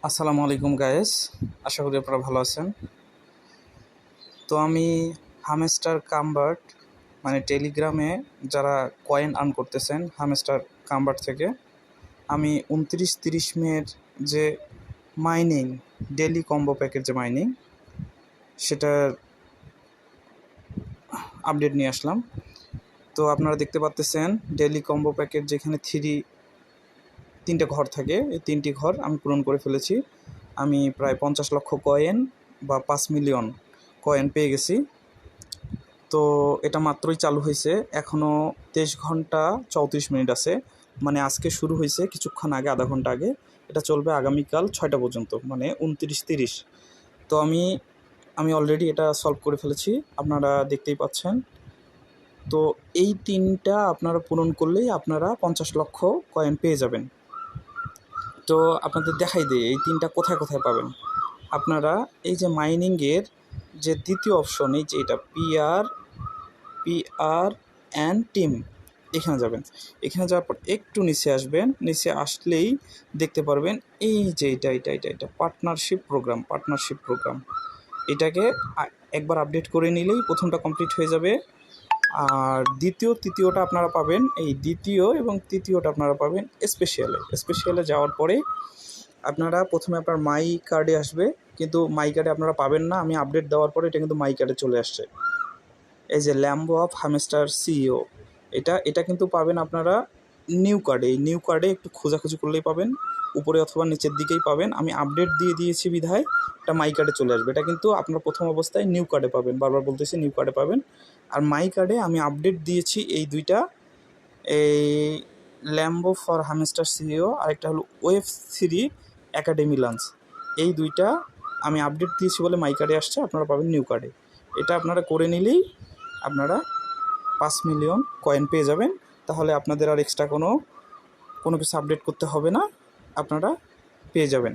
আসসালামু আলাইকুম গায়েস, আশা করি আপনারা ভালো আছেন। তো আমি হামস্টার কামবার্ট মানে টেলিগ্রামে যারা কয়েন আর্ন করতেছেন হামস্টার কামবার্ট থেকে আমি 29-30 মের যে মাইনিং ডেলি কম্বো প্যাকের যে মাইনিং সেটার আপডেট নিয়ে আসলাম। তো আপনারা দেখতে পাচ্তেছেন ডেলি কম্বো প্যাকের যেখানে তিনটে ঘর থাকে, এই তিনটি ঘর আমি পূরণ করে ফেলেছি। আমি প্রায় 50 লক্ষ কয়েন বা 5 মিলিয়ন কয়েন পেয়ে গেছি। তো এটা মাত্রই চালু হয়েছে, এখনও 23 ঘন্টা 34 মিনিট আছে। মানে আজকে শুরু হয়েছে কিছুক্ষণ আগে, আধা ঘন্টা আগে। এটা চলবে আগামীকাল 6টা পর্যন্ত, মানে 29-30। তো আমি অলরেডি এটা সলভ করে ফেলেছি, আপনারা দেখতেই পাচ্ছেন। তো এই তিনটা আপনারা পূরণ করলেই আপনারা 50 লক্ষ কয়েন পেয়ে যাবেন। তো আপনাদের দেখাই দিই এই তিনটা কোথায় কোথায় পাবেন। আপনারা এই যে মাইনিংয়ের যে দ্বিতীয় অপশন, এই যে এটা পিআর অ্যান্ড টিম, এখানে যাবেন। এখানে যাওয়ার পর একটু নিচে আসবেন, নিচে আসলেই দেখতে পারবেন এই যে এটা পার্টনারশিপ প্রোগ্রাম। এটাকে একবার আপডেট করে নিলেই প্রথমটা কমপ্লিট হয়ে যাবে। আর তৃতীয়টা আপনারা পাবেন, এই দ্বিতীয় এবং তৃতীয়টা আপনারা পাবেন স্পেশালে যাওয়ার পরে আপনারা প্রথমে আপনার মাই কার্ডে আসবে, কিন্তু মাই কার্ডে আপনারা পাবেন না। আমি আপডেট দেওয়ার পরে এটা কিন্তু মাই কার্ডে চলে আসছে। এই যে ল্যাম্বো অফ হামস্টার সিইও, এটা কিন্তু পাবেন আপনারা নিউ কার্ডে। এই নিউ কার্ডে একটু খোঁজাখুঁজি করলেই পাবেন, উপরে অথবা নিচের দিকেই পাবেন। আমি আপডেট দিয়ে দিয়েছি বিধায় এটা মাই কার্ডে চলে আসবে। এটা কিন্তু আপনারা প্রথম অবস্থায় নিউ কার্ডে পাবেন, বারবার বলতেছি নিউ কার্ডে পাবেন। আর মাই কার্ডে আমি আপডেট দিয়েছি এই দুইটা, এই ল্যাম্বো ফর হামস্টার সিইও, আরেকটা হলো ওয়েব 3 একাডেমি লাঞ্চ। এই দুইটা আমি আপডেট দিয়েছি বলে মাই কার্ডে আসছে, আপনারা পাবেন নিউ কার্ডে। এটা আপনারা করে নিলেই আপনারা 5 মিলিয়ন কয়েন পেয়ে যাবেন। তাহলে আপনাদের আর এক্সট্রা কোনো কিছু আপডেট করতে হবে না, আপনারা পেয়ে যাবেন।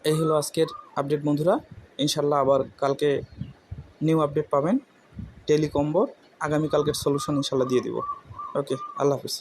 এই হলো আজকের আপডেট বন্ধুরা। ইনশাল্লাহ আবার কালকে নিউ আপডেট পাবেন টেলিকম্বোর। আগামীকালকের সলিউশন ইনশাল্লাহ দিয়ে দিব। ওকে, আল্লাহ হাফিজ।